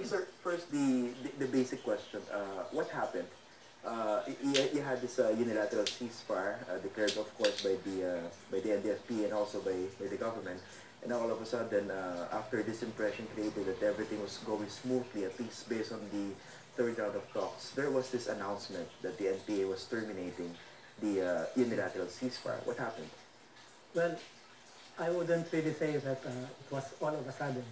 mean, sir, first the basic question. What happened? You had this unilateral ceasefire declared, of course, by the NDFP and also by the government. And now all of a sudden, after this impression created that everything was going smoothly, at least based on the third round of talks, there was this announcement that the NPA was terminating the unilateral ceasefire. What happened? Well, I wouldn't really say that it was all of a sudden.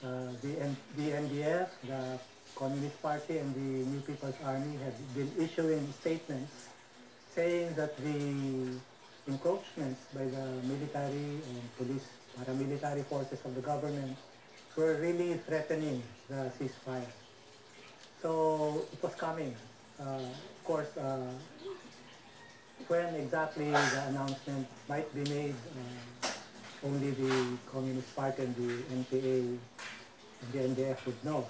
The NDF, the Communist Party, and the New People's Army have been issuing statements saying that the encroachments by the military and police paramilitary forces of the government were really threatening the ceasefire. So it was coming. Of course, when exactly the announcement might be made, only the Communist Party and the NPA and the NDF would know.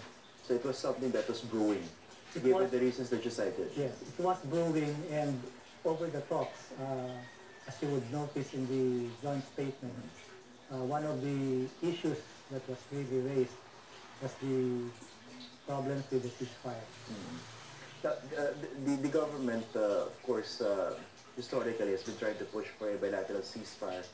So it was something that was brewing, given the reasons that you cited. Yes, it was brewing, and over the talks, as you would notice in the joint statement, one of the issues that was really raised was the problems with the ceasefire. The government, of course, historically has been trying to push for a bilateral ceasefire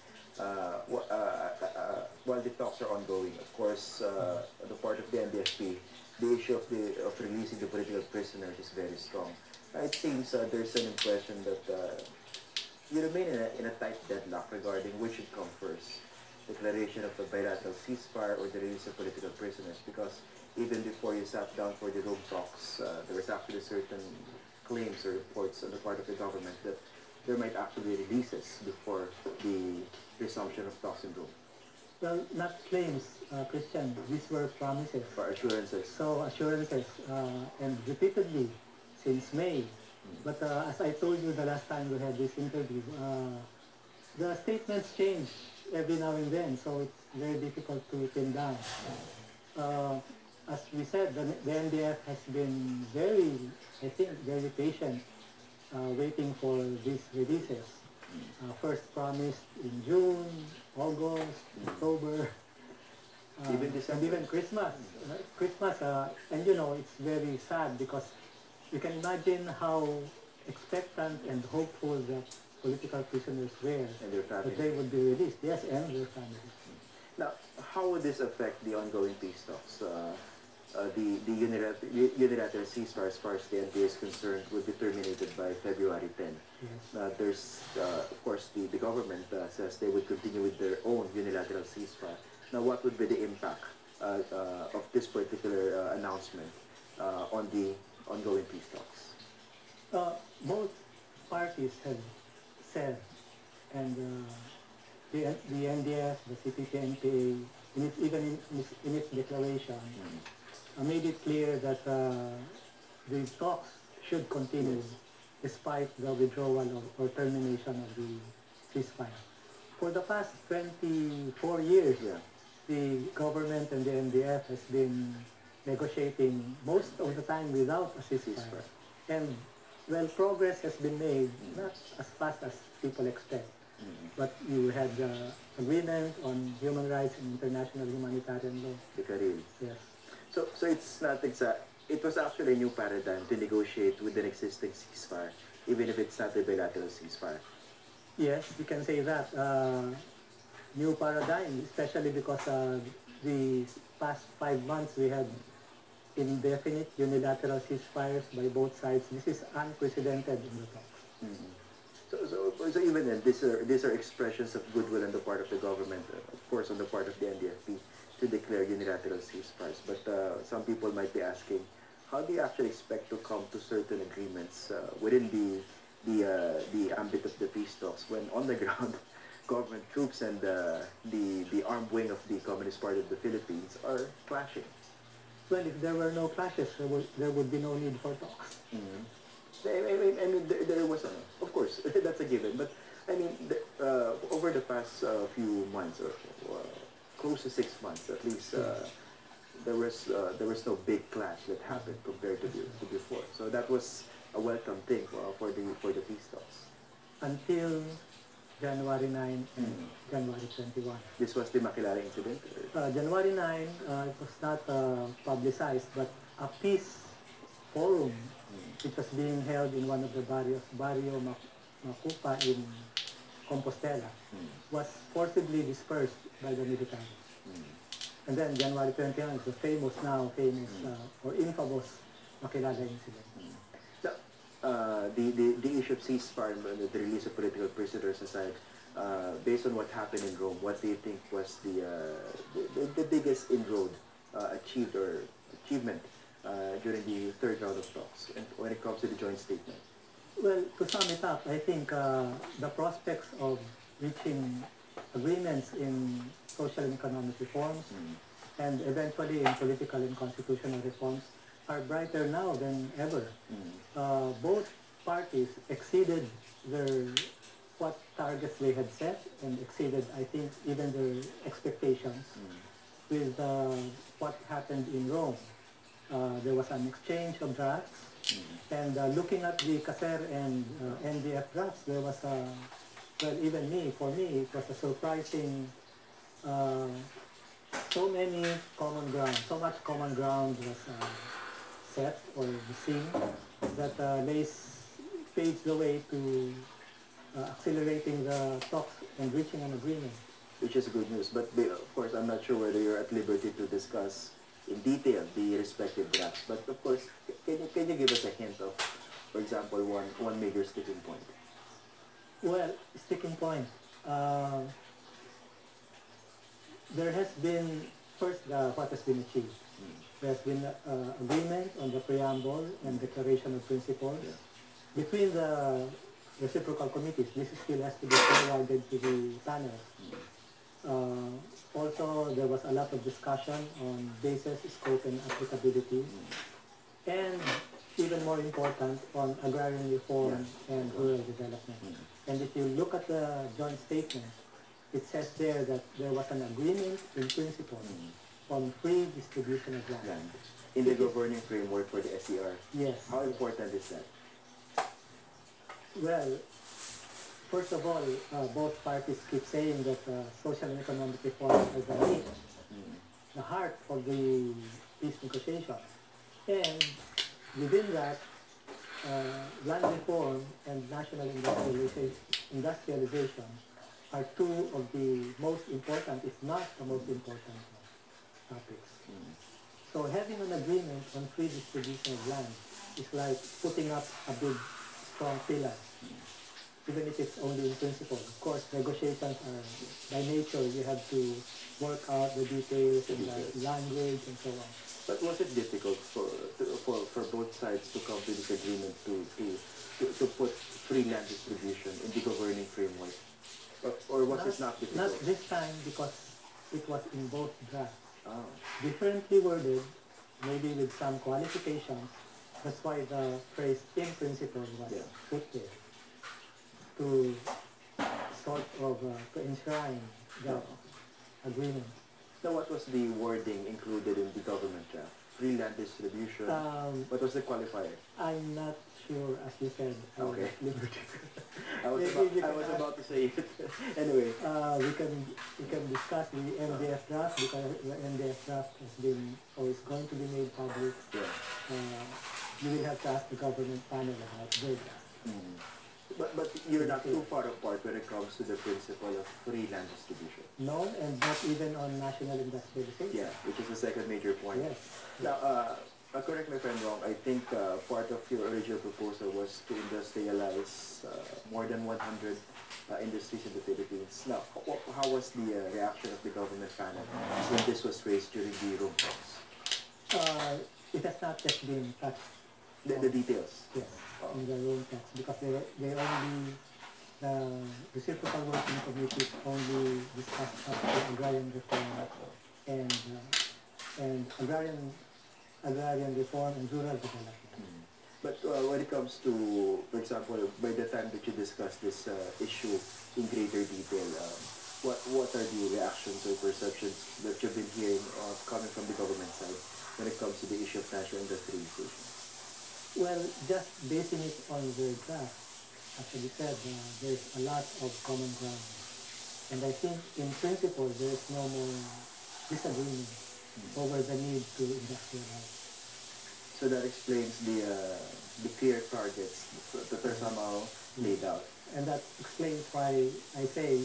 while the talks are ongoing. Of course, on the part of the NDFP, the issue of releasing the political prisoners is very strong. It seems there's an impression that you remain in a tight deadlock regarding which should come first, declaration of a bilateral ceasefire or the release of political prisoners, because even before you sat down for the Rome talks, there was actually certain claims or reports on the part of the government that there might actually be releases before the resumption of talks in Rome. Well, not claims, Christian. These were promises. For assurances. So assurances, and repeatedly since May. But as I told you the last time we had this interview, the statements change every now and then, so it's very difficult to pin down. As we said, the NDF has been very, I think, very patient, waiting for these releases. First promised in June, August, October, even December. and even Christmas. Christmas, and you know, it's very sad because you can imagine how expectant and hopeful the political prisoners were that they would be released. Yes, and their families. Now, how would this affect the ongoing peace talks? The unilateral ceasefire, as far as the NPA is concerned, will be terminated by February 10. Yes. There's, of course, the government says they would continue with their own unilateral ceasefire. Now, what would be the impact of this particular announcement on the ongoing peace talks? Both parties have said, and the NDF, the CPP, NPA, even in its declaration, made it clear that the talks should continue despite the withdrawal or termination of the ceasefire. For the past 24 years, the government and the NDF has been negotiating most of the time without a ceasefire. And, well, progress has been made, not as fast as people expect. But you had the agreement on human rights and international humanitarian law. The Caril. Yes. So it's not exact. It was actually a new paradigm to negotiate with an existing ceasefire, even if it's not a bilateral ceasefire. Yes, you can say that. New paradigm, especially because the past 5 months we had indefinite unilateral ceasefires by both sides. This is unprecedented in the talks. So even then, these are expressions of goodwill on the part of the government, of course, on the part of the NDFP, to declare unilateral ceasefires. But some people might be asking, how do you actually expect to come to certain agreements within the ambit of the peace talks when on the ground, government troops and the armed wing of the Communist Party of the Philippines are clashing? Well, if there were no clashes, there would be no need for talks. I mean, there was, of course, that's a given. But I mean, over the past few months, or close to 6 months at least, there was no big clash that happened compared to before. So that was a welcome thing for the peace talks. Until January 9 and January 21. This was the Makilala incident? January 9, it was not publicized, but a peace forum which was being held in one of the Barrio Macupa in Compostela was forcibly dispersed by the military. And then January 21 is the famous or infamous Makilala incident. The issue of ceasefire and the release of political prisoners aside, based on what happened in Rome, what do you think was the biggest inroad achieved or achievement during the third round of talks, and when it comes to the joint statement? Well, to sum it up, I think the prospects of reaching agreements in social and economic reforms and eventually in political and constitutional reforms are brighter now than ever. Both parties exceeded what targets they had set and exceeded, I think, even their expectations with what happened in Rome. There was an exchange of drafts, and looking at the CASER and NDF drafts, there was well, even for me, it was a surprising, so much common ground was set or seen that paves the way to accelerating the talks and reaching an agreement. Which is good news, but of course I'm not sure whether you're at liberty to discuss in detail the respective drafts, but of course, can you give us a hint of, for example, one major sticking point? Well, sticking point. There has been, first, what has been achieved. There has been agreement on the preamble and declaration of principles between the reciprocal committees. This still has to be forwarded to the panel. Also, there was a lot of discussion on basis, scope, and applicability. And even more important, on agrarian reform and rural development. And if you look at the joint statement, it says there that there was an agreement in principle on free distribution of land. In the governing framework for the SER? Yes. How important is that? Well, first of all, both parties keep saying that social and economic reform is the meat, the heart of the peace negotiations. And within that, land reform and national industrialization are two of the most important, if not the most important topics. So having an agreement on free distribution of land is like putting up a big, strong pillar, even if it's only in principle. Of course, negotiations are, by nature, you have to work out the details and the language and so on. But was it difficult for both sides to come to this agreement to put free land distribution in the governing framework? Or was it not difficult? Not this time, because it was in both drafts. Oh. Differently worded, maybe with some qualifications. That's why the phrase in principle was put there to sort of to enshrine the agreement. Now, what was the wording included in the government draft? Free land distribution. What was the qualifier? I'm not sure, as you said. Okay. Liberty. I was about to say it. Anyway. We can discuss the NDF draft, because the NDF draft has been, or is going to be made public. Yeah. You will have to ask the government panel about their draft. But you're not too far apart when it comes to the principle of free land distribution. No, and not even on national industrialization. Yeah, which is the second major point. Yes. Now, correct me if I'm wrong, I think part of your original proposal was to industrialize more than 100 industries in the Philippines. Now, how was the reaction of the government panel when this was raised during the Rome talks? It has not yet been touched. The details? Yes, in the Rome talks, because they only, the reciprocal working committee only discussed the agrarian reform and agrarian reform and rural development. But when it comes to, for example, by the time that you discuss this issue in greater detail, what are the reactions or perceptions that you've been hearing coming from the government side when it comes to the issue of national industrialization? Well, just basing it on the draft, actually said, there's a lot of common ground. And I think in principle, there's no more disagreement over the need to industrialize. So that explains the clear targets that are somehow laid out. And that explains why I say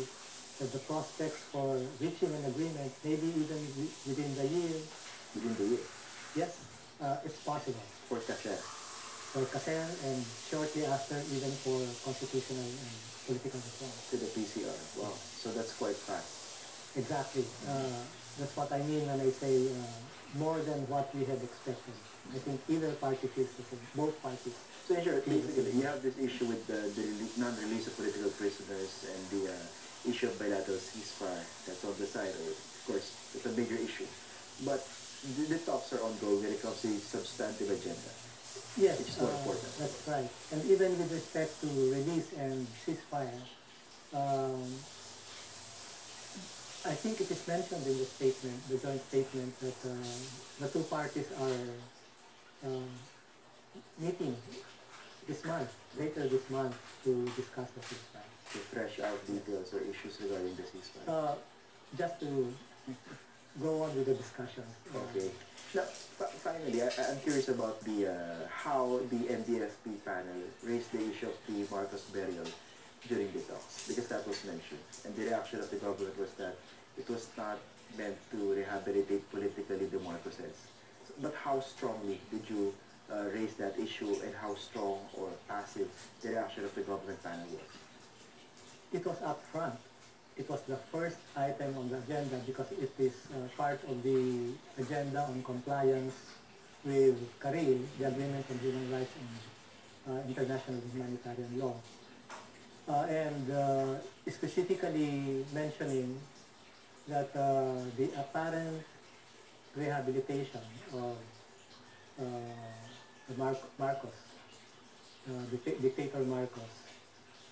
that the prospects for reaching an agreement, maybe even within the year, Within the year. yes, it's possible. For Kasher. For Kaser and shortly after, even for constitutional and political reform. To the PCR. Wow. So that's quite fast. Exactly. That's what I mean when I say more than what we had expected. I think either party feels the same, both parties. So in short, basically, you have this issue with the non-release of political prisoners and the issue of bilateral ceasefire. That's on the side. Or, of course, it's a bigger issue. But the talks are ongoing when it comes to the substantive agenda. Yes, Which is more important. that's right. And even with respect to release and ceasefire, I think it is mentioned in the statement, the joint statement, that the two parties are meeting this month, later this month, to discuss the ceasefire. To thresh out details or issues regarding the ceasefire. Just to go on with the discussion. Okay. Now, finally, I'm curious about the how the NDFP panel raised the issue of the Marcos burial during the talks, because that was mentioned. And the reaction of the government was that it was not meant to rehabilitate politically the Marcoses. But how strongly did you raise that issue, and how strong or passive the reaction of the government panel was? It was up front. It was the first item on the agenda because it is part of the agenda on compliance with CARIL, the Agreement on Human Rights and International Humanitarian Law. And specifically mentioning that the apparent rehabilitation of Marcos, dictator Marcos,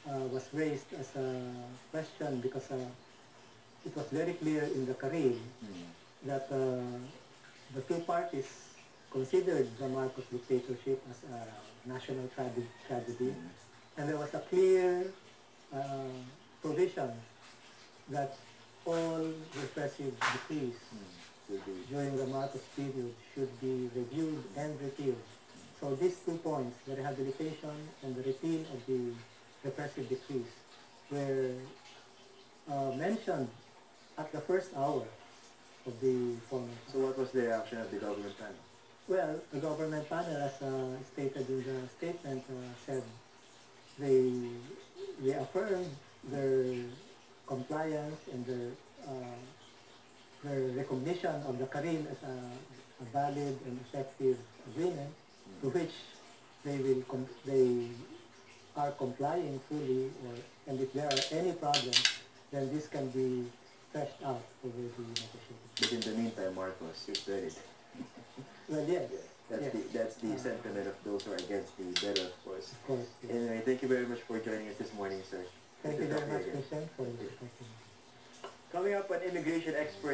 was raised as a question because it was very clear in the CARIL that the two parties considered the Marcos dictatorship as a national tragedy, and there was a clear provision that all repressive decrees during the Marcos period should be reviewed and repealed. So these 2 points, the rehabilitation and the repeal of the repressive decrees, were mentioned at the first hour of the formal. So what was the reaction of the government panel? Well, the government panel, as stated in the statement, said they affirmed their compliance and their recognition of the CARIL as a valid and effective agreement, to which they are complying fully, and if there are any problems, then this can be fleshed out over the negotiation. But in the meantime, Marcos is buried. Well, yes. That's the sentiment of those who are against the better, of course. Of course. Yes. Anyway, thank you very much for joining us this morning, sir. Thank you Good to very talk much, to you again. Christian, for this question. Coming up, an immigration expert